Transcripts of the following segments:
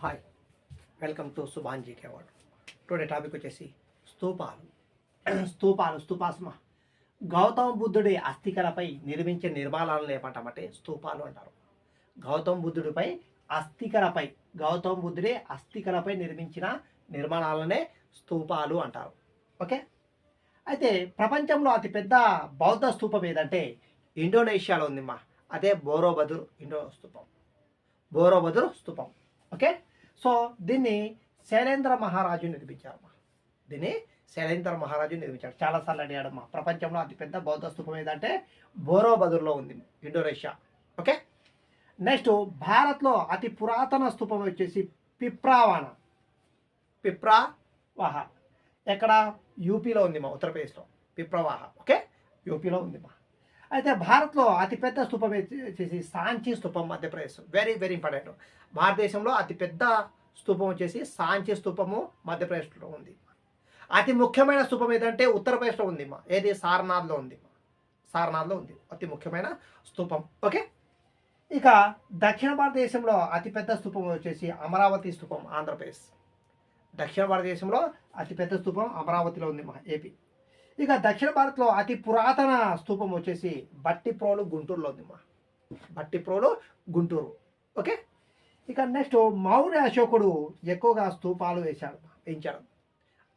Hi, welcome to Subhan GK ward. Today topic వచ్చేసి స్తూపాలు. స్తూపాస్మ గౌతమ బుద్ధుడి అస్థికలపై నిర్మించే నిర్మాణాలను ఏమంటామంటే స్తూపాలు అంటారు. గౌతమ బుద్ధుడి అస్థికలపై నిర్మించిన నిర్మాణాలనే స్తూపాలు అంటారు. ఓకే, అయితే ప్రపంచంలో అతిపెద్ద బౌద్ధ స్తూపం ఏదంటే ఇండోనేషియాలో ఉందిమ్మా. అదే బోరోబదుర్ స్తూపం. ఓకే, సో దీన్ని శైలేంద్ర మహారాజు నిర్మించారు. చాలాసార్లు అడిగాడమ్మా, ప్రపంచంలో అతిపెద్ద బౌద్ధ స్తూపం ఏదంటే బోరోబదుర్లో ఉంది, ఇండోనేషియా. ఓకే, నెక్స్ట్ భారత్లో అతి పురాతన స్తూపం వచ్చేసి పిప్రావాహ. ఎక్కడ? యూపీలో ఉందిమా, ఉత్తరప్రదేశ్లో పిప్రవాహ. ఓకే, యూపీలో ఉందిమా. అయితే భారత్లో అతిపెద్ద స్తూపం వచ్చేసి సాంచి స్తూపం, మధ్యప్రదేశ్. Very very important. భారతదేశంలో అతిపెద్ద స్తూపం వచ్చేసి సాంచి స్తూపము, మధ్యప్రదేశ్లో ఉంది. అతి ముఖ్యమైన స్తూపం ఏదంటే ఉత్తరప్రదేశ్లో ఉందిమా. ఏది? సారనాథ్లో ఉంది. అతి ముఖ్యమైన స్తూపం. ఓకే, ఇక దక్షిణ భారతదేశంలో అతిపెద్ద స్తూపం వచ్చేసి అమరావతి స్తూపం, ఆంధ్రప్రదేశ్. దక్షిణ భారతదేశంలో అతిపెద్ద స్తూపం అమరావతిలో ఉంది మా ఏపీ. ఇక దక్షిణ భారత్లో అతి పురాతన స్తూపం వచ్చేసి భట్టిప్రోలు, గుంటూరులో ఉంది మా. గుంటూరు. ఓకే, ఇక నెక్స్ట్ మౌర్య అశోకుడు ఎక్కువగా స్తూపాలు వేయించాడు.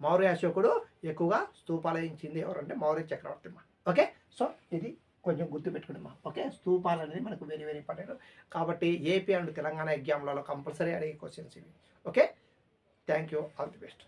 మౌర్య అశోకుడు ఎక్కువగా స్తూపాలు వేయించింది ఎవరంటే మౌర్య చక్రవర్తి మా. ఓకే, సో ఇది కొంచెం గుర్తుపెట్టుకుని మా. ఓకే, స్తూపాలు అనేది మనకు వెరీ వెరీ ఇంపార్టెంట్. కాబట్టి ఏపీ అండ్ తెలంగాణ ఎగ్జామ్లలో కంపల్సరీ అడిగే క్వశ్చన్స్ ఇవి. Okay, thank you, all the best.